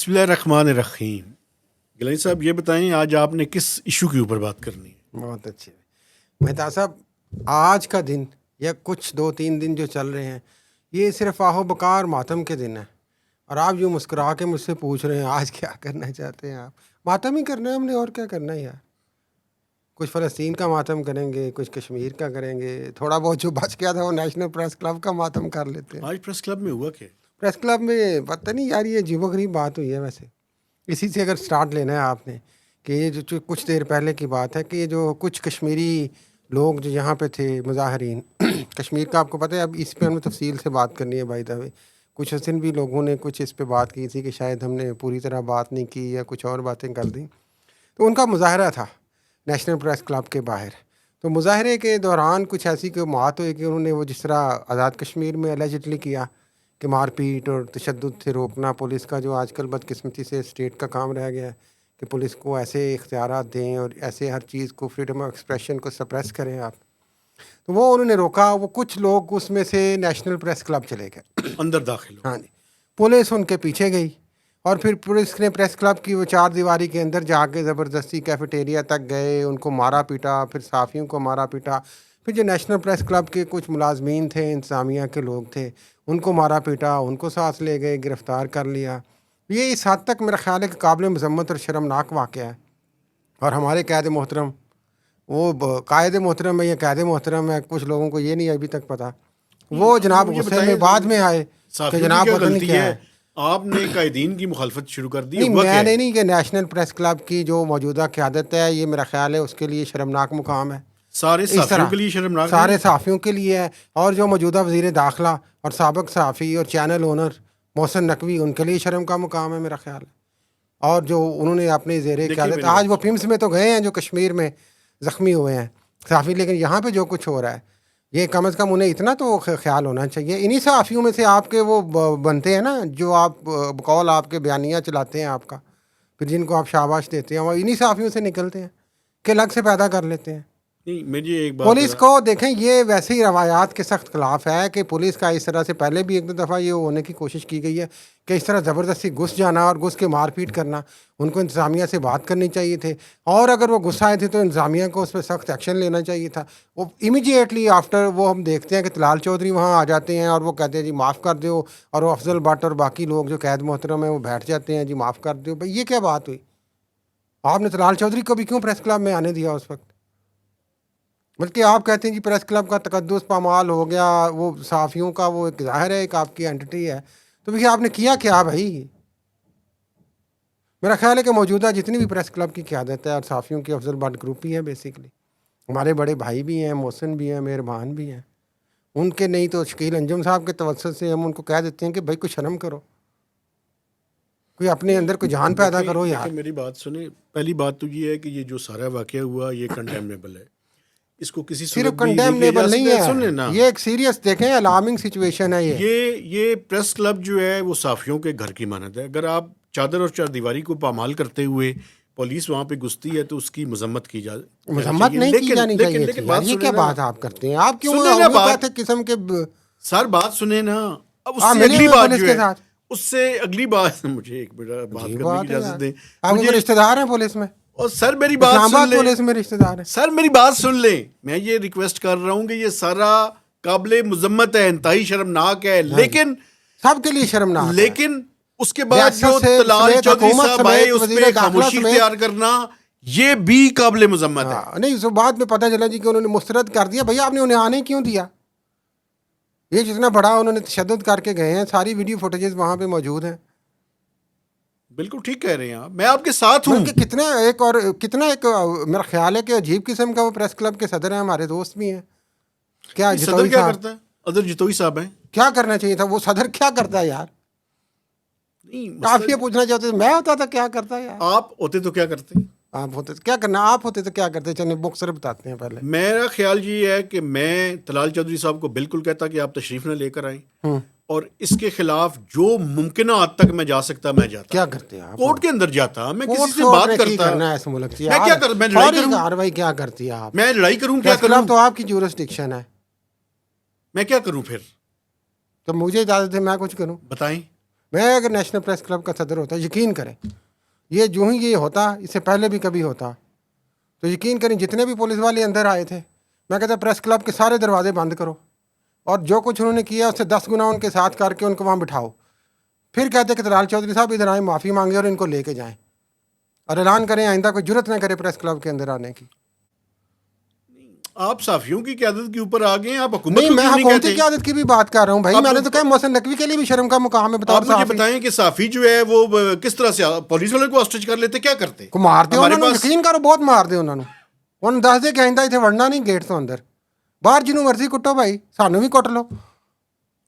بسم اللہ الرحمن الرحیم. گیلانی صاحب یہ بتائیں آج آپ نے کس ایشو کے اوپر بات کرنی ہے؟ بہت اچھے. مہتا صاحب، آج کا دن یا کچھ 2-3 دن جو چل رہے ہیں یہ صرف آہو بکار ماتم کے دن ہے، اور آپ یوں مسکرا کے مجھ سے پوچھ رہے ہیں آج کیا کرنا چاہتے ہیں. آپ ماتم ہی کرنا ہے ہم نے، اور کیا کرنا ہے یار. کچھ فلسطین کا ماتم کریں گے، کچھ کشمیر کا کریں گے، تھوڑا بہت جو بچ گیا تھا وہ نیشنل پریس کلب کا ماتم کر لیتے ہیں. آج پریس کلب میں ہوا کیا؟ پریس کلب میں پتہ نہیں یار، یہ عجیب و غریب بات ہوئی ہے. ویسے اسی سے اگر سٹارٹ لینا ہے آپ نے، کہ یہ جو کچھ دیر پہلے کی بات ہے کہ یہ جو کچھ کشمیری لوگ جو یہاں پہ تھے مظاہرین کشمیر کا، آپ کو پتہ ہے اب اس پہ ہمیں تفصیل سے بات کرنی ہے. بائی دا وے کچھ حسن بھی لوگوں نے کچھ اس پہ بات کی تھی کہ شاید ہم نے پوری طرح بات نہیں کی یا کچھ اور باتیں کر دیں. تو ان کا مظاہرہ تھا نیشنل پریس کلب کے باہر. تو مظاہرے کے دوران کچھ ایسی کوئی بات ہوئی کہ انہوں نے وہ جس طرح آزاد کشمیر میں الیجڈلی کیا کہ مار پیٹ اور تشدد سے روکنا پولیس کا، جو آج کل بدقسمتی سے اسٹیٹ کا کام رہ گیا ہے کہ پولیس کو ایسے اختیارات دیں اور ایسے ہر چیز کو، فریڈم آف ایکسپریشن کو سپریس کریں آپ. تو وہ انہوں نے روکا. وہ کچھ لوگ اس میں سے نیشنل پریس کلب چلے گئے، اندر داخل ہو. ہاں جی. پولیس ان کے پیچھے گئی اور پھر پولیس نے پریس کلب کی وہ 4 دیواری کے اندر جا کے زبردستی کیفیٹیریا تک گئے، ان کو مارا پیٹا، پھر صحافیوں کو مارا پیٹا. پھر جو نیشنل پریس کلب کے کچھ ملازمین تھے، انتظامیہ کے لوگ تھے، ان کو مارا پیٹا، ان کو ساتھ لے گئے، گرفتار کر لیا. یہ اس حد تک میرا خیال ہے کہ قابل مذمت اور شرمناک واقعہ ہے. اور ہمارے قائد محترم، وہ قائد محترم ہے یا قائد محترم ہے، کچھ لوگوں کو یہ نہیں ابھی تک پتہ، وہ جناب غصے میں بعد میں آئے کہ جناب کیا پتہ نہیں غلطی کیا ہے؟ ہے. آپ نے قائدین کی مخالفت شروع کر دی. نہیں، ہوا کیا میں ہے؟ نہیں کہ نیشنل پریس کلب کی جو موجودہ قیادت ہے، یہ میرا خیال ہے اس کے لیے شرمناک مقام ہے. سارے اس صحافیوں طرح کے لیے شرمناک سارے ہے. صحافیوں کے لیے ہے، اور جو موجودہ وزیر داخلہ اور سابق صحافی اور چینل اونر محسن نقوی، ان کے لیے شرم کا مقام ہے میرا خیال ہے. اور جو انہوں نے اپنے زیر قیادت، آج وہ پیمس میں تو گئے ہیں جو کشمیر میں زخمی ہوئے ہیں صحافی، لیکن یہاں پہ جو کچھ ہو رہا ہے یہ کم از کم انہیں اتنا تو خیال ہونا چاہیے. انہی صحافیوں میں سے آپ کے وہ بنتے ہیں نا، جو آپ بقول آپ کے بیانیہ چلاتے ہیں آپ کا، پھر جن کو آپ شاباش دیتے ہیں، وہ انہی صحافیوں سے نکلتے ہیں کہ الگ سے پیدا کر لیتے ہیں. نہیں، مجھے ایک بات پولیس کو دیکھیں، یہ ویسے ہی روایات کے سخت خلاف ہے کہ پولیس کا اس طرح سے پہلے بھی ایک دو دفعہ یہ ہونے کی کوشش کی گئی ہے کہ اس طرح زبردستی گھس جانا اور گھس کے مار پیٹ کرنا. ان کو انتظامیہ سے بات کرنی چاہیے تھے، اور اگر وہ غصہ آئے تھے تو انتظامیہ کو اس پہ سخت ایکشن لینا چاہیے تھا. وہ امیجیٹلی آفٹر وہ ہم دیکھتے ہیں کہ طلال چودھری وہاں آ جاتے ہیں اور وہ کہتے ہیں جی معاف کر دو، اور وہ افضل بٹ اور باقی لوگ جو قائد محترم ہیں وہ بیٹھ جاتے ہیں جی معاف کر دو. بھائی یہ کیا بات ہوئی؟ آپ نے طلال چودھری کو بھی کیوں پریس کلب میں آنے دیا اس وقت؟ بلکہ آپ کہتے ہیں جی پریس کلب کا تقدس پامال ہو گیا، وہ صحافیوں کا وہ ایک ظاہر ہے، ایک آپ کی اینٹی ہے. تو بھئی آپ نے کیا کیا بھائی؟ میرا خیال ہے کہ موجودہ جتنی بھی پریس کلب کی قیادت ہے اور صحافیوں کی افضل بٹ گروپ ہی ہے، بیسیکلی ہمارے بڑے بھائی بھی ہیں، محسن بھی ہیں، مہربان بھی ہیں. ان کے نہیں تو شکیل انجم صاحب کے توسط سے ہم ان کو کہہ دیتے ہیں کہ بھائی کوئی شرم کرو، کوئی اپنے اندر کوئی جان پیدا کرو یار. میری بات سنیں. پہلی بات تو یہ ہے کہ یہ جو سارا واقعہ ہوا یہ کنڈیمنیبل ہے. اس کو کسی صرف صورت بھی کنڈیمنیبل نہیں سن ہے، لینا. یہ ایک سیریس دیکھیں الارمنگ سچویشن ہے. یہ پریس کلب جو ہے وہ صحافیوں کے گھر کی مانند ہے. اگر آپ چادر اور چار دیواری کو پامال کرتے ہوئے پولیس وہاں پہ گھستی ہے تو اس کی مذمت کی مذمت نہیں کی جانی چاہیے تھی یار. یہ کیا بات آپ کرتے ہیں؟ آپ کیوں کہتے قسم کے سر بات سنیں نا. اب اس آپ سے ملے اگلی ہوئے بات پولیس جو کے ہے، ساتھ؟ اس سے اگلی بات مجھے ایک بات کرنے کی اجازت دیں. آپ کے رشتہ دار ہیں پولیس میں؟ اور سر میری بات اسلام سن آباد لیں. پولیس میں رشتہ دار ہیں. سر میری بات سن لیں. میں یہ ریکویسٹ کر رہا ہوں کہ یہ سارا قابل مذمت ہے، انتہائی شرمناک ہے، لیکن سب کے لیے شرمناک ہے. لیکن اس کے بعد جو طلال چودھری صاحب آئے اس پہ خاموشی اختیار کرنا یہ بھی قابل مذمت ہے. نہیں، اس بعد میں پتہ چلا جی کہ انہوں نے مسترد کر دیا. بھیا آپ نے انہیں آنے کیوں دیا؟ یہ جتنا بڑا انہوں نے تشدد کر کے گئے ہیں، ساری ویڈیو فوٹیجز وہاں پہ موجود ہیں. بالکل ٹھیک کہہ رہے ہیں آپ، میں آپ کے ساتھ ہوں. بلکہ کتنا ایک میرا خیال ہے کہ عجیب قسم کا وہ پریس کلب کے صدر ہیں، ہمارے دوست بھی ہیں. کیا صدر کیا کرتا ہے؟ اظہر جتوئی صاحب ہیں. کیا کرنا چاہیے تھا؟ وہ صدر کیا کرتا ہے یار؟ آپ یہ پوچھنا چاہتے میں ہوتا تھا کیا کرتا یار؟ آپ ہوتے تو کیا کرتے؟ آپ ہوتے تو کیا کرنا؟ آپ ہوتے تو کیا کرتے؟ چلیں مختصر بتاتے ہیں. پہلے میرا خیال یہ ہے کہ میں طلال چودھری صاحب کو بالکل کہتا کہ آپ تشریف نہ لے کر آئیں، اور اس کے خلاف جو ممکنہ حد تک میں جا سکتا میں جاتا. کیا کرتے ہیں؟ کورٹ کے اندر جاتا، میں کسی سے بات کرتا. کرنا ہے اس ملک کی. میں کیا کروں؟ میں لڑائی کروں؟ کارروائی کیا کرتی ہے آپ؟ میں لڑائی کروں؟ کیا کروں؟ تو آپ کی جورسڈکشن ہے. میں کیا کروں پھر؟ تو مجھے اجازت ہے میں کچھ کروں؟ بتائیں. میں اگر نیشنل پریس کلب کا صدر ہوتا، یقین کریں یہ جو ہی یہ ہوتا، اس سے پہلے بھی کبھی ہوتا تو یقین کریں جتنے بھی پولیس والے اندر آئے تھے میں کہتا پریس کلب کے سارے دروازے بند کرو اور جو کچھ انہوں نے کیا اس سے 10 گنا ان کے ساتھ کر کے ان کو وہاں بٹھاؤ، پھر کہتے کہ طلال چودھری صاحب ادھر آئیں، معافی مانگے اور ان کو لے کے جائیں اور اعلان کریں آئندہ کوئی جرت نہ کرے پریس کلب کے اندر آنے کی۔ آپ صحافیوں کی قیادت کے اوپر آ گئے ہیں، آپ حکومت نہیں، کو میں کیوں نہیں حکومتی کہتے؟ قیادت کی بھی بات کر رہا ہوں بھائی، میں نے تو کہا محسن نقوی کے لیے بھی شرم کا مقام ہے بطور آپ مجھے صحافی۔ بتائیں کہ صحافی جو ہے وہ کس طرح سے پولیس والے کو ہاسٹیج کر لیتے، کیا کرتے؟ کو مار دے ہمارے انہوں نے، پاس یقین کرو بہت مار دے انہوں نے دس دے کہ آئندہ اتنے وڑنا نہیں گیٹ تو اندر، باہر جنوں مرضی کٹو بھائی، سانو بھی کٹ لو،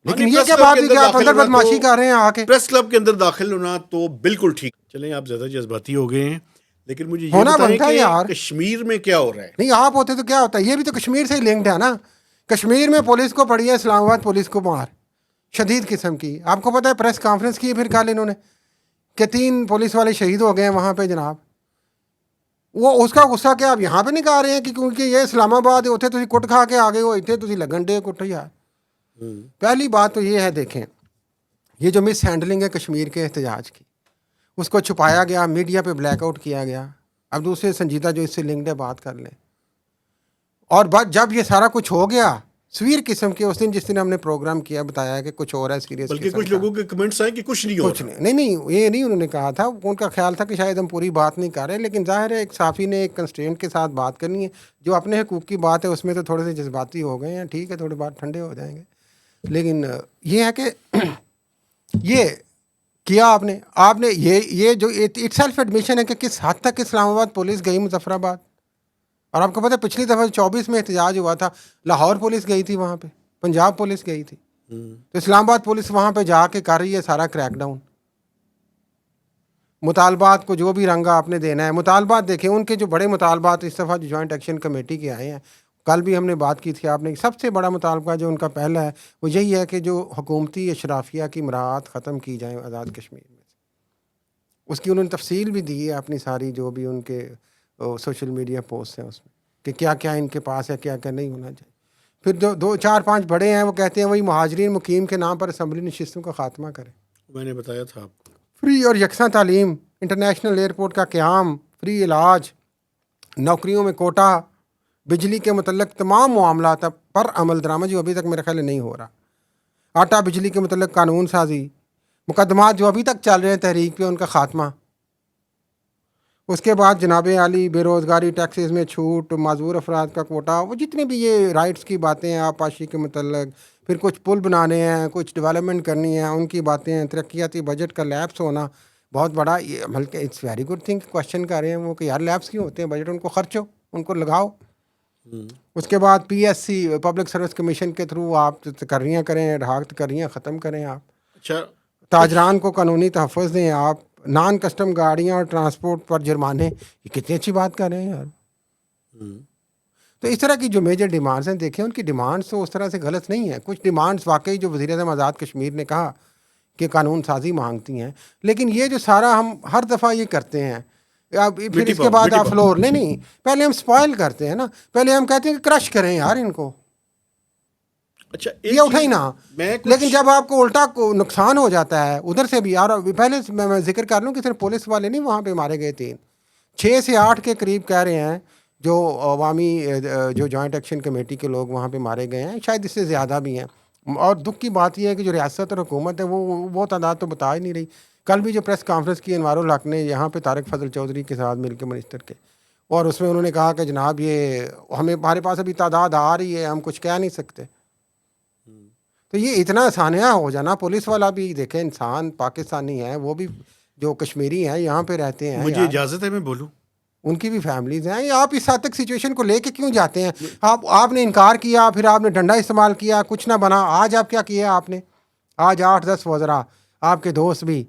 لیکن یہ کیا بات ہے کہ آپ اندر بدماشی کر رہے ہیں آ کے؟ پریس کلب کے اندر داخل ہونا تو بالکل ٹھیک۔ چلیں آپ زیادہ جذباتی ہو گئے ہیں، لیکن مجھے یہ ہونا بتائیں بنتا ہے کہ یار۔ کشمیر میں کیا ہو رہا ہے؟ نہیں آپ ہوتے تو کیا ہوتا ہے، یہ بھی تو کشمیر سے ہی لنکڈ ہے نا۔ کشمیر میں پولیس کو پڑی ہے اسلام آباد پولیس کو مار شدید قسم کی۔ آپ کو پتہ ہے پریس کانفرنس کی پھر کل انہوں نے کہ 3 پولیس والے شہید ہو گئے ہیں وہاں پہ جناب۔ وہ اس کا غصہ کیا آپ یہاں پہ نہیں کہہ رہے ہیں کہ کیونکہ یہ اسلام آباد اتنے تھی کٹ کھا کے آگے ہو اتنے تھی لگن ڈے کٹ یار۔ پہلی بات تو یہ ہے، دیکھیں یہ جو مس ہینڈلنگ ہے کشمیر کے احتجاج کی، اس کو چھپایا گیا، میڈیا پہ بلیک آؤٹ کیا گیا۔ اب دوسرے سنجیدہ جو اس سے لنکڈ ہے بات کر لیں، اور جب یہ سارا کچھ ہو گیا سویر قسم کے، اس دن جس دن ہم نے پروگرام کیا بتایا ہے کہ کچھ اور ہے سیریس، بلکہ کچھ لوگوں کے کمنٹس آئے کہ کچھ نہیں ہو کچھ رہا۔ نہیں یہ نہیں انہوں نے کہا تھا، ان کا خیال تھا کہ شاید ہم پوری بات نہیں کر رہے، لیکن ظاہر ہے ایک صحافی نے ایک کنسٹرینٹ کے ساتھ بات کرنی ہے، جو اپنے حقوق کی بات ہے اس میں تو تھوڑے سے جذباتی ہو گئے ہیں، ٹھیک ہے تھوڑے بات ٹھنڈے ہو جائیں گے، لیکن یہ ہے کہ یہ کیا آپ نے یہ جو اٹ سیلف ایڈمیشن ہے کہ کس حد تک اسلام آباد پولیس گئی مظفر آباد۔ اور آپ کو پتہ ہے پچھلی دفعہ 24 میں احتجاج ہوا تھا، لاہور پولیس گئی تھی وہاں پہ، پنجاب پولیس گئی تھی، تو اسلام آباد پولیس وہاں پہ جا کے کر رہی ہے سارا کریک ڈاؤن۔ مطالبات کو جو بھی رنگا آپ نے دینا ہے، مطالبات دیکھیں ان کے جو بڑے مطالبات اس دفعہ جو جوائنٹ ایکشن کمیٹی کے آئے ہیں، کل بھی ہم نے بات کی تھی آپ نے، سب سے بڑا مطالبہ جو ان کا پہلا ہے وہ یہی ہے کہ جو حکومتی اشرافیہ کی مراعات ختم کی جائیں آزاد کشمیر میں۔ اس کی انہوں نے تفصیل بھی دی ہے اپنی ساری، جو بھی ان کے سوشل میڈیا پوسٹ ہیں اس میں، کہ کیا کیا ان کے پاس ہے، کیا کیا نہیں ہونا چاہیے۔ پھر جو 2-4-5 بڑے ہیں وہ کہتے ہیں وہی مہاجرین مقیم کے نام پر اسمبلی نشستوں کا خاتمہ کریں، میں نے بتایا تھا آپ کو۔ فری اور یکساں تعلیم، انٹرنیشنل ایئرپورٹ کا قیام، فری علاج، نوکریوں میں کوٹا، بجلی کے متعلق تمام معاملات پر عمل درآمد جو ابھی تک میرے خیال میں نہیں ہو رہا، آٹا بجلی کے متعلق قانون سازی، مقدمات جو ابھی تک چل رہے ہیں تحریک پہ ان کا خاتمہ۔ اس کے بعد جناب عالی بے روزگاری، ٹیکسز میں چھوٹ، معذور افراد کا کوٹا، وہ جتنے بھی یہ رائٹس کی باتیں ہیں آبپاشی کے متعلق، پھر کچھ پل بنانے ہیں، کچھ ڈیولپمنٹ کرنی ہے ان کی باتیں ہیں، ترقیاتی بجٹ کا لیپس ہونا بہت بڑا، یہ بلکہ it's very good thing, question کر رہے ہیں وہ کہ یار لیپس کیوں ہوتے ہیں بجٹ، ان کو خرچو، ان کو لگاؤ۔ اس کے بعد P S C public service commission کے تھرو آپ تقرریاں کریں، ڈھاک تقرریاں ختم کریں آپ، اچھا تاجران کو قانونی تحفظ دیں آپ، نان کسٹم گاڑیاں اور ٹرانسپورٹ پر جرمانے، یہ کتنی اچھی بات کر رہے ہیں یار۔ تو اس طرح کی جو میجر ڈیمانڈس ہیں، دیکھیں ان کی ڈیمانڈس تو اس طرح سے غلط نہیں ہیں، کچھ ڈیمانڈس واقعی جو وزیر اعظم آزاد کشمیر نے کہا کہ قانون سازی مانگتی ہیں، لیکن یہ جو سارا ہم ہر دفعہ یہ کرتے ہیں، اب پھر اس کے بعد آپ فلور نہیں، پہلے ہم سپوائل کرتے ہیں نا، پہلے ہم کہتے ہیں کہ کرش کریں یار ان کو، اچھا یہ اٹھا ہی نا، لیکن جب آپ کو الٹا کو نقصان ہو جاتا ہے ادھر سے بھی۔ اور پہلے میں ذکر کر لوں کہ صرف پولیس والے نہیں وہاں پہ مارے گئے، 6 سے 8 کے قریب کہہ رہے ہیں جو عوامی جو جوائنٹ ایکشن کمیٹی کے لوگ وہاں پہ مارے گئے ہیں، شاید اس سے زیادہ بھی ہیں۔ اور دکھ کی بات یہ ہے کہ جو ریاست اور حکومت ہے وہ تعداد تو بتا ہی نہیں رہی۔ کل بھی جو پریس کانفرنس کی انوار الحق نے یہاں پہ طارق فضل چودھری کے ساتھ مل کے منسٹر کے، اور اس میں انہوں نے کہا کہ جناب یہ ہمارے پاس ابھی تعداد آ رہی ہے، ہم کچھ کہہ نہیں سکتے۔ تو یہ اتنا آسانیہ ہو جانا، پولیس والا بھی دیکھیں انسان پاکستانی ہے، وہ بھی جو کشمیری ہیں یہاں پہ رہتے ہیں، مجھے اجازت ہے میں بولوں؟ ان کی بھی فیملیز ہیں۔ یہ آپ اس حد تک سچویشن کو لے کے کیوں جاتے ہیں؟ آپ نے انکار کیا، پھر آپ نے ڈنڈا استعمال کیا، کچھ نہ بنا۔ آج آپ کیا کیا آپ نے؟ آج 8-10 وزراء آپ کے دوست بھی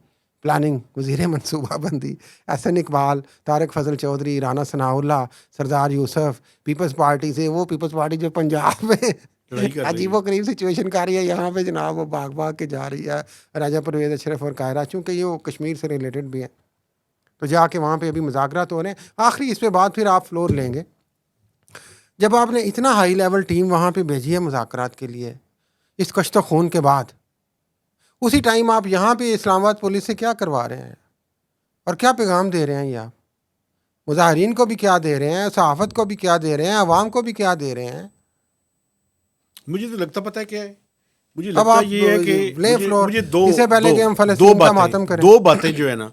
پلاننگ، وزیر منصوبہ بندی، احسن اقبال، طارق فضل چودھری، رانا ثناء اللہ، سردار یوسف، پیپلز پارٹی سے، وہ پیپلز پارٹی جو پنجاب میں عجیب و غریب سچویشن کر رہی ہے، یہاں پہ جناب وہ بھاگ کے جا رہی ہے راجہ پرویز اشرف اور قاہرہ، چونکہ یہ کشمیر سے ریلیٹڈ بھی ہیں، تو جا کے وہاں پہ ابھی مذاکرات ہو رہے ہیں۔ آخری اس پہ بعد پھر آپ فلور لیں گے، جب آپ نے اتنا ہائی لیول ٹیم وہاں پہ بھیجی ہے مذاکرات کے لیے اس کشت و خون کے بعد، اسی ٹائم آپ یہاں پہ اسلام آباد پولیس سے کیا کروا رہے ہیں اور کیا پیغام دے رہے ہیں؟ یہ آپ مظاہرین کو بھی کیا دے رہے ہیں، صحافت کو بھی کیا دے رہے ہیں، عوام کو بھی کیا دے رہے ہیں؟ مجھے تو لگتا پتہ ہے کیا ہے، مجھے اب لگتا آپ یہ ہے کہ لے فلور مجھے اس سے پہلے کہ ہم فلسطین کا ماتم کریں. دو باتیں جو ہے نا،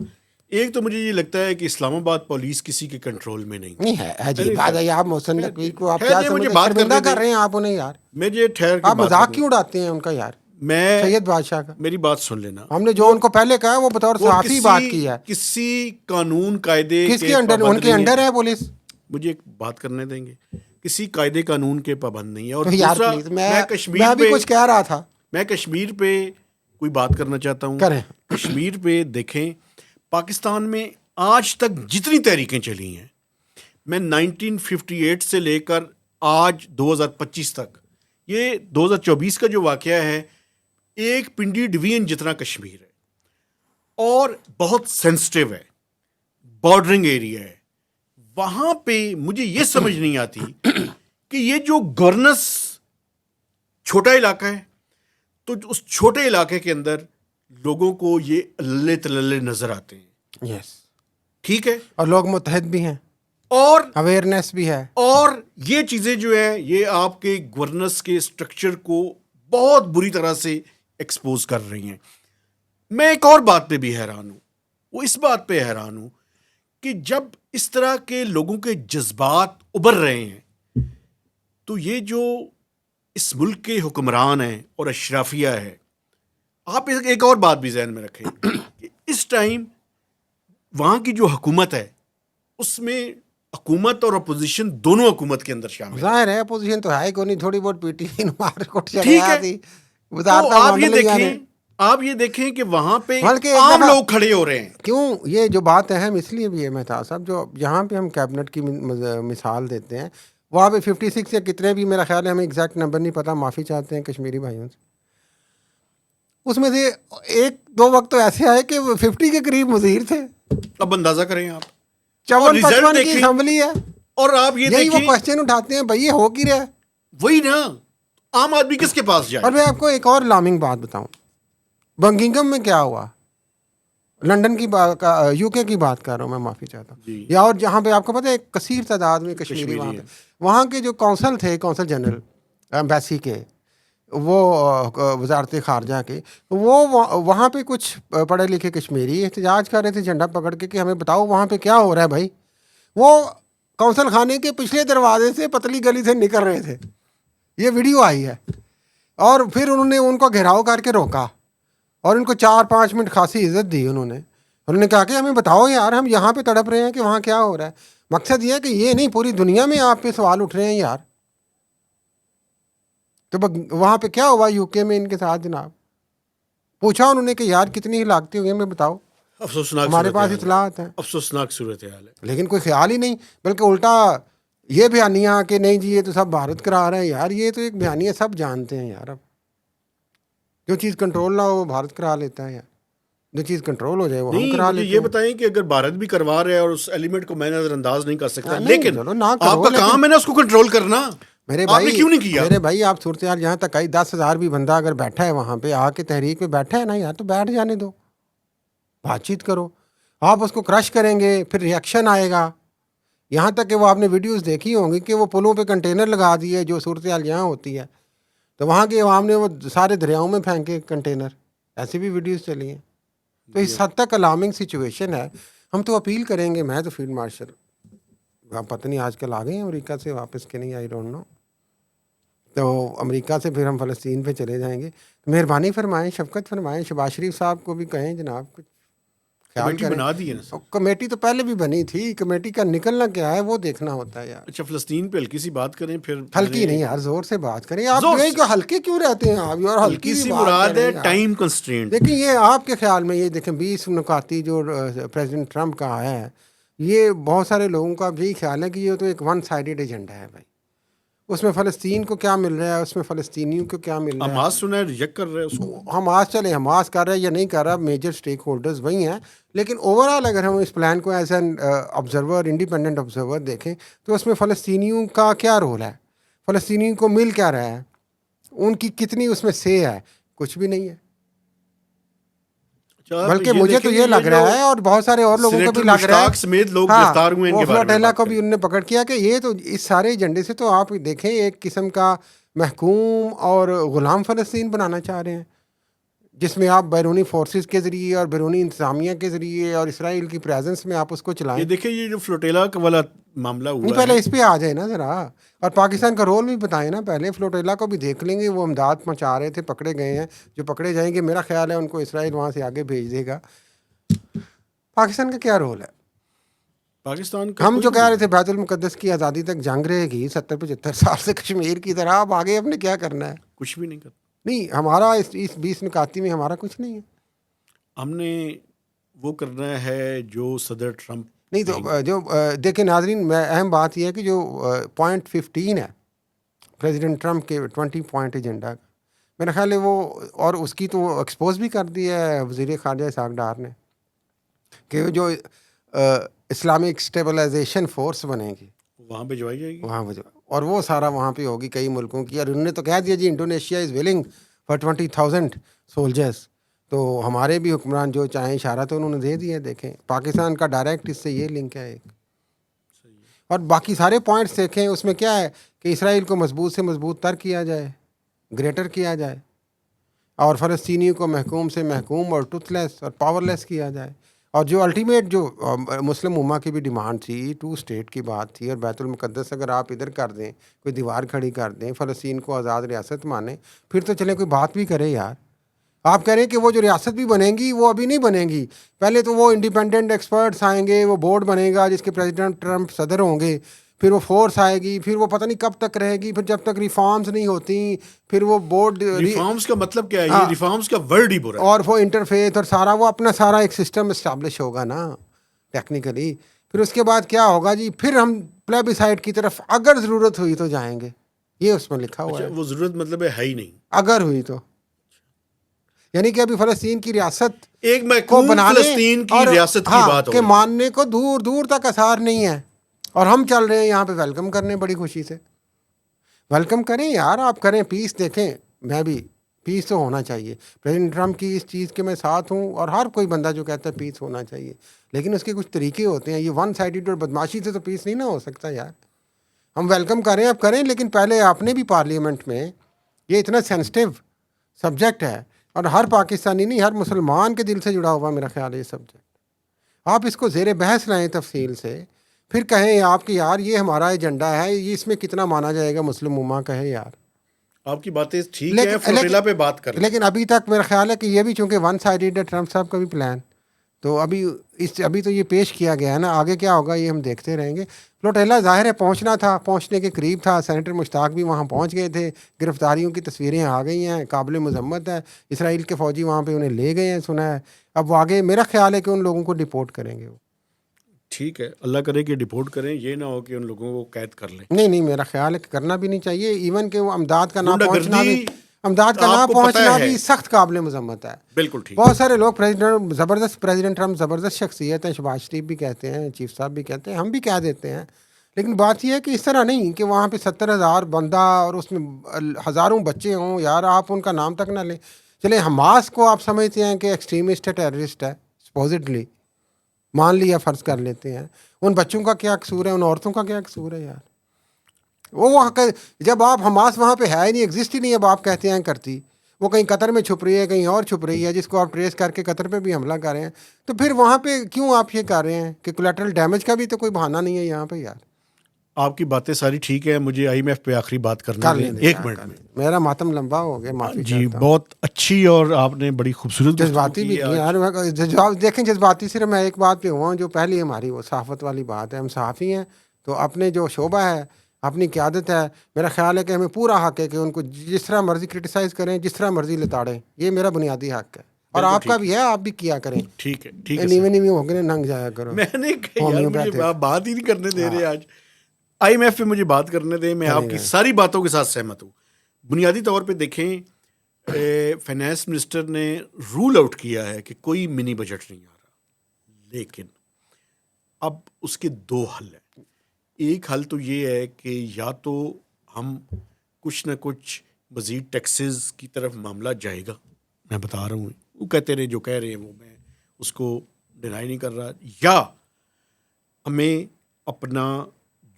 ایک تو مجھے یہ لگتا ہے کہ اسلام آباد پولیس کسی کے کنٹرول میں نہیں ہے. عجیب بات ہے آپ محسن نقوی کو آپ خیر کیا یہ مجھے سمجھتے بات شرمندہ کرنے کر دیں، رہے ہیں آپ انہیں یار. مجھے ٹھہر کے آپ بات مذاق کرنے کیوں اڑاتے ہیں ان کا یار، میں سید بادشاہ کا؟ میری بات سن لینا. ہم نے جو ان کو پہلے کہا وہ بطور وہ صحافی بات کی ہے. کسی قانون قاعدے کس کے کے انڈر؟ پابند ان کے نہیں انڈر ہے. ہے پولیس. مجھے ایک بات کرنے دیں گے، کسی قاعدے قانون کے پابند نہیں ہے. اور تو یار دوسرا پلیز میں میں بھی کچھ کہہ رہا تھا. میں کشمیر پہ کوئی بات کرنا چاہتا ہوں. کریں. کشمیر پہ دیکھیں، پاکستان میں آج تک جتنی تحریکیں چلی ہیں، میں 1958 سے لے کر آج 2025 تک، یہ 2024 کا جو واقعہ ہے، ایک پنڈی ڈویژن جتنا کشمیر ہے اور بہت سینسٹیو ہے، بارڈرنگ ایریا ہے. وہاں پہ مجھے یہ سمجھ نہیں آتی کہ یہ جو گورننس چھوٹا علاقہ ہے، تو اس چھوٹے علاقے کے اندر لوگوں کو یہ اللہ تللے نظر آتے ہیں. یس. ٹھیک ہے، اور لوگ متحد بھی ہیں اور اویئرنیس بھی ہے. اور یہ چیزیں جو ہے یہ آپ کے گورننس کے اسٹرکچر کو بہت بری طرح سے ایکسپوز کر رہی ہیں. میں ایک اور بات پہ بھی حیران ہوں، وہ اس بات پہ حیران ہوں کہ جب اس طرح کے لوگوں کے جذبات ابھر رہے ہیں، تو یہ جو اس ملک کے حکمران ہیں اور اشرافیہ ہے، آپ ایک اور بات بھی ذہن میں رکھیں کہ اس ٹائم وہاں کی جو حکومت ہے، اس میں حکومت اور اپوزیشن دونوں حکومت کے اندر شامل ہے. ظاہر ہے اپوزیشن تو ہے کوئی نہیں، تھوڑی بہت پی ٹی مار کوٹ ٹھیک ہے، تو آپ یہ دیکھیں کہ وہاں پہ عام لوگ کھڑے ہو رہے ہیں. کیوں یہ جو بات اہم اس لیے بھی ہے مہتا صاحب، جو یہاں پہ ہم کیبنٹ کی مثال دیتے ہیں، وہاں پہ 56 یا کتنے بھی، میرا خیال ہے ہمیں ایگزیکٹ نمبر نہیں پتا، معافی چاہتے ہیں کشمیری بھائیوں سے، اس میں سے ایک دو وقت تو ایسے آئے کہ 50 کے قریب وزیر تھے. اب اندازہ کریں آپ، 54-55 کی اسمبلی ہے، اور آپ یہ یہی وہ دیکھیں کوشچن اٹھاتے ہیں بھائی یہ ہو کی رہا ہے. وہی نا، عام آدمی کس کے پاس جائے؟ اور میں آپ کو ایک اور لارمنگ بات بتاؤں، بنگنگم میں کیا ہوا، لنڈن کی بات، یو کے کی بات کر رہا ہوں میں، معافی چاہتا ہوں. یا اور جہاں پہ آپ کو پتہ ہے ایک کثیر تعداد میں کشمیری وہاں کے جو کونسل تھے، کونسل جنرل ایمبیسی کے، وہ وزارت خارجہ کے، وہ وہاں پہ کچھ پڑھے لکھے کشمیری احتجاج کر رہے تھے جھنڈا پکڑ کے کہ ہمیں بتاؤ وہاں پہ کیا ہو رہا ہے بھائی. وہ کونسل خانے کے پچھلے دروازے سے پتلی گلی سے نکل رہے تھے، یہ ویڈیو آئی ہے. اور پھر انہوں نے ان کو گھیراؤ کر کے روکا اور ان کو 4-5 منٹ خاصی عزت دی. انہوں نے کہا کہ ہمیں بتاؤ یار، ہم یہاں پہ تڑپ رہے ہیں کہ وہاں کیا ہو رہا ہے. مقصد یہ ہے کہ یہ نہیں، پوری دنیا میں آپ پہ سوال اٹھ رہے ہیں یار. تو وہاں پہ کیا ہوا یو کے میں ان کے ساتھ جناب؟ پوچھا انہوں نے کہ یار کتنی ہلاکتیں ہوئی ہیں، ہمیں بتاؤ، ہمارے پاس اطلاعات ہیں. افسوسناک صورتحال ہے، لیکن کوئی خیال ہی نہیں، بلکہ الٹا یہ بیانیہ کہ نہیں جی یہ تو سب بھارت کرا رہا ہے. یار یہ تو ایک بیانیہ سب جانتے ہیں یار، اب جو چیز کنٹرول نہ ہو وہ بھارت کرا لیتا ہے یار، جو چیز کنٹرول ہو جائے وہ ہم کرا لیتے ہیں. یہ بتائیں کہ اگر بھارت بھی کروا رہے ہیں اور اس ایلیمنٹ کو میں نظر انداز نہیں کر سکتا، لیکن آپ کا کام ہے نا اس کو کنٹرول کرنا. آپ نے کیوں نہیں کیا؟ میرے بھائی آپ صورتحال جہاں تک آئی، 10,000 بھی بندہ اگر بیٹھا ہے وہاں پہ آ کے تحریک پہ بیٹھا ہے نا یار، تو بیٹھ جانے دو، بات چیت کرو. آپ اس کو کرش کریں گے پھر ریئیکشن آئے گا. یہاں تک کہ وہ آپ نے ویڈیوز دیکھی ہوں گی کہ وہ پلوں پہ کنٹینر لگا دیے، جو صورتحال یہاں ہوتی ہے تو وہاں کے عوام نے وہ سارے دریاؤں میں پھینکے کنٹینر، ایسی بھی ویڈیوز چلی ہیں. تو اس حد تک الارمنگ سچویشن ہے. ہم تو اپیل کریں گے، میں تو فیلڈ مارشل، پتہ نہیں آج کل آ گئے ہیں امریکہ سے واپس کہ نہیں، آئی ڈونٹ نو. تو امریکہ سے پھر ہم فلسطین پہ چلے جائیں گے. مہربانی فرمائیں، شفقت فرمائیں، شہباز شریف صاحب کو بھی کہیں جناب کچھ خیال کریں. بنا دی ہے نا کمیٹی تو پہلے بھی بنی تھی، کمیٹی کا نکلنا کیا ہے وہ دیکھنا ہوتا ہے یار. اچھا فلسطین پہ ہلکی سی بات کریں، پھر ہلکی نہیں یار، زور سے بات کریں. آپ جو ہلکے کیوں رہتے ہیں آپ یار؟ ہلکی سی مراد ہے ٹائم کنسٹرینٹ. دیکھیں یہ آپ کے خیال میں یہ دیکھیں 20 نکاتی جو پریزیڈنٹ ٹرمپ کا ہے، یہ بہت سارے لوگوں کا یہی خیال ہے کہ یہ تو ایک ون سائیڈڈ ایجنڈا ہے بھائی. اس میں فلسطین کو کیا مل رہا ہے، اس میں فلسطینیوں کو کیا مل رہا ہے. حماس سنا ہے ریجیکٹ کر رہے ہیں اس کو. حماس چلے حماس کر رہا ہے یا نہیں کر رہا، میجر اسٹیک ہولڈرز وہی ہیں. لیکن اوور آل اگر ہم اس پلان کو as an observer, independent observer دیکھیں تو اس میں فلسطینیوں کا کیا رول ہے، فلسطینیوں کو مل کیا رہا ہے، ان کی کتنی اس میں سے ہے؟ کچھ بھی نہیں ہے. بلکہ مجھے تو یہ لگ رہا ہے اور بہت سارے اور لوگوں کو بھی لگ رہا ہے سمیت لوگ گرفتار ہوئے ہیں، وہ فلوٹیلا کو بھی انہوں نے پکڑ کیا کہ یہ تو اس سارے ایجنڈے سے تو آپ دیکھیں ایک قسم کا محکوم اور غلام فلسطین بنانا چاہ رہے ہیں، جس میں آپ بیرونی فورسز کے ذریعے اور بیرونی انتظامیہ کے ذریعے اور اسرائیل کی پریزنس میں آپ اس کو چلائیں. یہ دیکھیں یہ جو فلوٹیلا والا معاملہ نہیں ہوا پہلے ہے، اس پہ آ جائے نا ذرا، اور پاکستان کا رول بھی بتائیں نا. پہلے فلوٹیلا کو بھی دیکھ لیں گے، وہ امداد پہنچا رہے تھے، پکڑے گئے ہیں، جو پکڑے جائیں گے میرا خیال ہے ان کو اسرائیل وہاں سے آگے بھیج دے گا. پاکستان کا کیا رول ہے؟ پاکستان کا ہم کوئی جو کہہ نہیں رہے تھے بیت المقدس کی آزادی تک جنگ رہے گی 70-75 سال سے کشمیر کی طرح، اب آگے ہم نے کیا کرنا ہے؟ کچھ بھی نہیں کرتا. نہیں، ہمارا اس 20 نکاتی میں ہمارا کچھ نہیں ہے. ہم نے وہ کرنا ہے جو صدر ٹرمپ نہیں تو جو دیکھیں ناظرین، میں اہم بات یہ ہے کہ جو پوائنٹ 15 ہے پریزیڈنٹ ٹرمپ کے 20 پوائنٹ ایجنڈا کا، میرا خیال ہے وہ، اور اس کی تو ایکسپوز بھی کر دی ہے وزیر خارجہ اسحاق ڈار نے، کہ جو اسلامک اسٹیبلائزیشن فورس بنے گی وہاں پہ جوائی جائے گی. وہاں پہ، اور وہ سارا وہاں پہ ہوگی کئی ملکوں کی. اور انہوں نے تو کہہ دیا جی Indonesia is willing for 20,000 soldiers. تو ہمارے بھی حکمران جو چاہیں اشارہ تو انہوں نے دے دیا. دیکھیں پاکستان کا ڈائریکٹ اس سے یہ لنک ہے ایک. اور باقی سارے پوائنٹس دیکھیں، اس میں کیا ہے کہ اسرائیل کو مضبوط سے مضبوط تر کیا جائے، گریٹر کیا جائے، اور فلسطینیوں کو محکوم سے محکوم اور ٹوتھ لیس اور پاور لیس کیا جائے. اور جو الٹیمیٹ جو مسلم امہ کی بھی ڈیمانڈ تھی، 2 اسٹیٹ کی بات تھی، اور بیت المقدس اگر آپ ادھر کر دیں، کوئی دیوار کھڑی کر دیں، فلسطین کو آزاد ریاست مانیں، پھر تو چلیں کوئی بات بھی کرے یار. آپ کہہ رہے ہیں کہ وہ جو ریاست بھی بنیں گی وہ ابھی نہیں بنیں گی، پہلے تو وہ انڈیپینڈنٹ ایکسپرٹس آئیں گے، وہ بورڈ بنے گا جس کے پریزیڈنٹ ٹرمپ صدر ہوں گے، پھر وہ فورس آئے گی، پھر وہ پتہ نہیں کب تک رہے گی، پھر جب تک ریفارمز نہیں ہوتی، پھر وہ بورڈ ریفارمز کا مطلب کیا ہے؟ یہ ریفارمز کا ورڈ ہی برا ہے. اور وہ انٹرفیتھ اور سارا وہ اپنا سارا ایک سسٹم اسٹیبلش ہوگا نا ٹیکنیکلی. پھر اس کے بعد کیا ہوگا جی، پھر ہم پلیبیسائڈ کی طرف اگر ضرورت ہوئی تو جائیں گے. یہ اس میں لکھا ہوا اچھا، ہے وہ ضرورت مطلب ہے ہی نہیں. اگر ہوئی تو، یعنی کہ ابھی فلسطین کی ریاست ایک کو محکوم بنانے فلسطین کی اور ریاست کی بات ہو کہ رہی ہے. ماننے کو دور دور تک آثار نہیں ہے، اور ہم چل رہے ہیں یہاں پہ ویلکم کرنے بڑی خوشی سے. ویلکم کریں یار، آپ کریں پیس. دیکھیں میں بھی پیس تو ہونا چاہیے، پریزیڈنٹ ٹرمپ کی اس چیز کے میں ساتھ ہوں، اور ہر کوئی بندہ جو کہتا ہے پیس ہونا چاہیے، لیکن اس کے کچھ طریقے ہوتے ہیں. یہ ون سائیڈڈ اور بدماشی سے تو پیس نہیں نہ ہو سکتا یار. ہم ویلکم کریں، اب کریں، لیکن پہلے آپ نے بھی پارلیمنٹ میں، یہ اتنا سینسٹیو سبجیکٹ ہے، اور ہر پاکستانی نہیں، ہر مسلمان کے دل سے جڑا ہوا میرا خیال ہے یہ سبجیکٹ. آپ اس کو زیر بحث لائیں تفصیل سے، پھر کہیں آپ کہ یار یہ ہمارا ایجنڈا ہے، یہ اس میں کتنا مانا جائے گا مسلم امہ کہے یار. آپ کی باتیں ٹھیک ہیں، فلوٹیلا پہ بات کر لیں. لیکن ابھی تک میرا خیال ہے کہ یہ بھی چونکہ ون سائیڈڈ ہے ٹرمپ صاحب کا بھی پلان، تو ابھی تو یہ پیش کیا گیا ہے نا، آگے کیا ہوگا یہ ہم دیکھتے رہیں گے. فلوٹیلا ظاہر ہے پہنچنا تھا، پہنچنے کے قریب تھا. سینیٹر مشتاق بھی وہاں پہنچ گئے تھے، گرفتاریوں کی تصویریں آ گئی ہیں، قابل مذمت ہے. اسرائیل کے فوجی وہاں پہ انہیں لے گئے ہیں سنا ہے. اب وہ آگے میرا خیال ہے کہ ان لوگوں کو ڈپورٹ کریں گے. وہ ٹھیک ہے، اللہ کرے کہ ڈپورٹ کریں، یہ نہ ہو کہ ان لوگوں کو قید کر لیں. نہیں، میرا خیال ہے کہ کرنا بھی نہیں چاہیے. ایون کہ وہ امداد کا نہ غنڈہ پہنچنا بھی، گردی امداد کا نہ آپ کو پتہ پہنچنا ہے. بھی سخت قابل مذمت ہے. بالکل ٹھیک. بہت سارے لوگ پریزیڈنٹ ٹرمپ زبردست شخصیت ہیں، شہباز شریف بھی کہتے ہیں، چیف صاحب بھی کہتے ہیں، ہم بھی کہہ دیتے ہیں، لیکن بات یہ ہے کہ اس طرح نہیں کہ وہاں پہ 70,000 بندہ اور اس میں ہزاروں بچے ہوں یار، آپ ان کا نام تک نہ لیں. چلیں حماس کو آپ سمجھتے ہیں کہ ایکسٹریمسٹ ہے، ٹیررسٹ ہے، سپوزڈلی مان لیا، فرض کر لیتے ہیں. ان بچوں کا کیا قصور ہے؟ ان عورتوں کا کیا قصور ہے یار؟ وہ جب آپ حماس وہاں پہ ہے ہی نہیں، ایگزسٹ ہی نہیں، اب آپ کہتے ہیں کرتی، وہ کہیں قطر میں چھپ رہی ہے، کہیں اور چھپ رہی ہے، جس کو آپ ٹریس کر کے قطر پہ بھی حملہ کر رہے ہیں، تو پھر وہاں پہ کیوں آپ یہ کر رہے ہیں کہ کولیٹرل ڈیمیج کا بھی تو کوئی بہانہ نہیں ہے یہاں پہ یار. آپ کی باتیں ساری ٹھیک ہے، مجھے آئی ایم ایف پہ آخری بات کرنے دیں 1 منٹ میں. میرا ماتم لمبا ہو گیا، معافی جی، چاہتا ہوں. بہت اچھی اور آپ نے بڑی خوبصورت جذباتی بھی کی یار. دیکھیں جذباتی صرف میں ایک بات پہ ہوا ہوں، جو پہلی ہماری وہ صحافت والی بات ہے. ہم صحافی ہیں تو اپنے جو شعبہ ہے، اپنی قیادت ہے، میرا خیال ہے کہ ہمیں پورا حق ہے کہ ان کو جس طرح مرضی کرٹیسائز کریں، جس طرح مرضی لتاڑیں. یہ میرا بنیادی حق ہے، اور آپ کا بھی ہے، آپ بھی کیا کریں. ٹھیک ہے نیوے ہو گئے ننگ جایا کرو. میں نے کہا یار مجھے آپ بات ہی نہیں کرنے دے رہے. آج آئی ایم ایف پہ مجھے بات کرنے دیں، میں آپ کی ساری باتوں کے ساتھ سہمت ہوں. بنیادی طور پہ دیکھیں، فائنانس منسٹر نے رول آؤٹ کیا ہے کہ کوئی منی بجٹ نہیں آ رہا، لیکن اب اس کے 2 حل ہیں. ایک حل تو یہ ہے کہ یا تو ہم کچھ نہ کچھ مزید ٹیکسز کی طرف معاملہ جائے گا. میں بتا رہا ہوں، وہ کہتے رہے جو کہہ رہے ہیں وہ میں اس کو ڈینائی نہیں کر رہا، یا ہمیں اپنا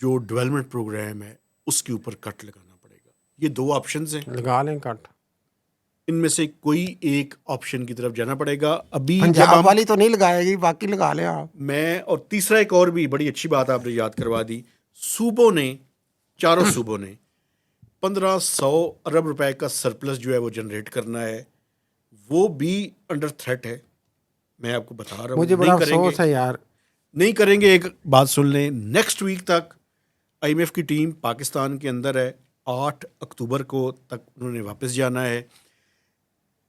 جو ڈیولپمنٹ پروگرام ہے اس کے اوپر کٹ لگانا پڑے گا. یہ دو آپشنز ہیں، لگا لیں کٹ. ان میں سے کوئی ایک آپشن کی طرف جانا پڑے گا. ابھی جب پنجاب والی تو نہیں لگائے گی، باقی لگا لیں آپ. میں اور تیسرا ایک اور بھی بڑی اچھی بات آپ نے یاد کروا دی، صوبوں نے، چاروں صوبوں نے 1500 ارب روپے کا سرپلس جو ہے وہ جنریٹ کرنا ہے، وہ بھی انڈر تھریٹ ہے. میں آپ کو بتا رہا ہوں مجھے بڑا نہیں کریں گے، افسوس ہے یار. نہیں کریں گے. ایک بات سن لیں، نیکسٹ ویک تک آئی ایم ایف کی ٹیم پاکستان کے اندر ہے، 8 اکتوبر کو تک انہوں نے واپس جانا ہے.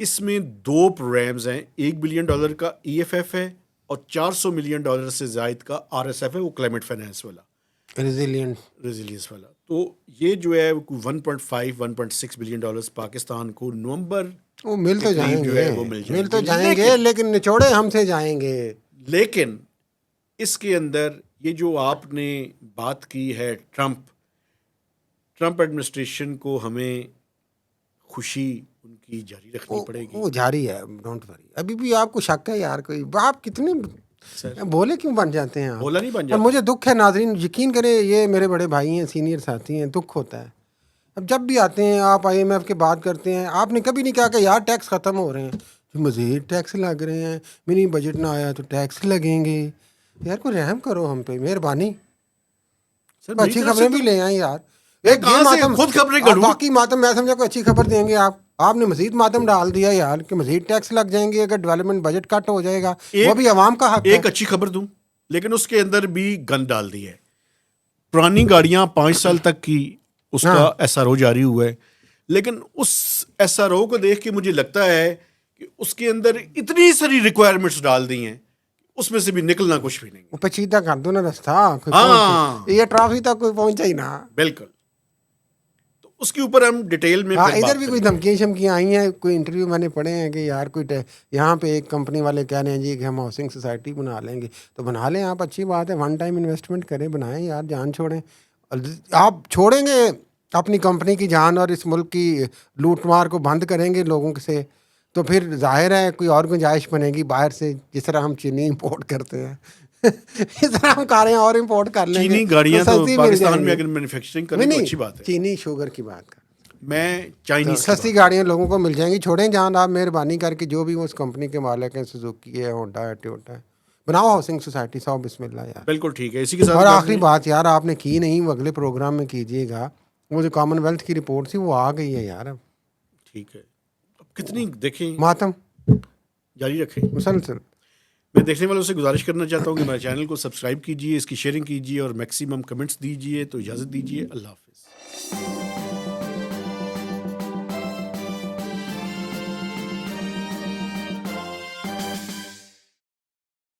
اس میں 2 پروگرامز ہیں، $1 بلین کا EFF ہے اور $400 ملین سے زائد کا RSF ہے، وہ کلائمیٹ فائنانس والا، ریزیلینس والا. تو یہ جو ہے 1.5-1.6 بلین ڈالرز پاکستان کو نومبر وہ مل تو جائیں جو گے، ہے وہ مل تو جائیں گے، لیکن نچوڑے ہم سے جائیں گے. لیکن اس کے اندر یہ جو آپ نے بات کی ہے ٹرمپ ایڈمنسٹریشن کو ہمیں خوشی ان کی جاری رکھنی پڑے گی. وہ جاری ہے، ڈونٹ وری. ابھی بھی آپ کو شک ہے یار کوئی؟ آپ کتنے بولے کیوں بن جاتے ہیں آپ؟ بولا نہیں بن اور جاتا. مجھے دکھ ہے ناظرین، یقین کریں، یہ میرے بڑے بھائی ہیں، سینئر ساتھی ہیں، دکھ ہوتا ہے. اب جب بھی آتے ہیں آپ IMF کے بات کرتے ہیں، آپ نے کبھی نہیں کہا کہ یار ٹیکس ختم ہو رہے ہیں، مزید ٹیکس لگ رہے ہیں، منی بجٹ نہ آیا تو ٹیکس لگیں گے. یار کوئی رحم کرو ہم پہ، مہربانی. اچھی خبریں بھی لے آئیں یار. ایک یہ ماتم، خود خبریں آپ باقی ماتم میں سمجھا کوئی اچھی خبر دیں گے. آپ نے مزید ماتم ڈال دیا یار کہ مزید ٹیکس لگ جائیں گے اگر ڈیولپمنٹ بجٹ کٹ ہو جائے گا. وہ بھی عوام کا حق ہے. ایک اچھی خبر دوں، لیکن اس کے اندر بھی گند ڈال دی ہے. پرانی گاڑیاں 5 سال تک کی اس کا SRO جاری ہوا ہے، لیکن اس SRO کو دیکھ کے مجھے لگتا ہے کہ اس کے اندر اتنی ساری ریکوائرمنٹس ڈال دی ہیں، اس میں سے بھی نکلنا کچھ بھی نہیں. وہ پیچیدہ کر دو نا رستہ، ہاں یہ ٹرافی تک کوئی پہنچا ہی نہ. بالکل. تو اس کے اوپر ہم ڈیٹیل میں ادھر بھی کوئی دھمکیاں شمکیاں آئی ہیں. کوئی انٹرویو میں نے پڑھے ہیں کہ یار کوئی یہاں پہ ایک کمپنی والے کہہ رہے ہیں جی کہ ہم ہاؤسنگ سوسائٹی بنا لیں گے. تو بنا لیں آپ، اچھی بات ہے، 1 ٹائم انویسٹمنٹ کریں، بنائیں یار، جان چھوڑیں. آپ چھوڑیں گے اپنی کمپنی کی جان اور اس ملک کی لوٹ مار کو بند کریں گے لوگوں سے، تو پھر ظاہر ہے کوئی اور گنجائش بنے گی باہر سے. جس طرح ہم چینی امپورٹ کرتے ہیں اس طرح ہم کاریں اور امپورٹ کر لیں گے. چینی گاڑیاں تو پاکستان میں اگر مینوفیکچرنگ کریں تو اچھی بات ہے. چینی شوگر کی بات کر، میں چائنیز سستی گاڑیاں لوگوں کو مل جائیں گی. چھوڑیں جان آپ مہربانی کر کے، جو بھی اس کمپنی کے مالک ہیں، سوزوکی ہے، ہونڈا ہے، ٹویوٹا ہے، بناؤ ہاؤسنگ سوسائٹی. صاحب بسم اللہ یار. بالکل ٹھیک ہے. اسی کے ساتھ اور آخری بات یار، آپ نے کی نہیں، وہ اگلے پروگرام میں کیجیے گا. وہ جو کامن ویلتھ کی رپورٹ تھی وہ آ گئی ہے یار. اب ٹھیک ہے، اب کتنی دیکھیں، ماتم جاری رکھیں. مسلسل. میں دیکھنے والوں سے گزارش کرنا چاہتا ہوں کہ میرے چینل کو سبسکرائب کیجیے، اس کی شیئرنگ کیجیے اور میکسیمم کمنٹس دیجیے. تو اجازت دیجیے، اللہ حافظ.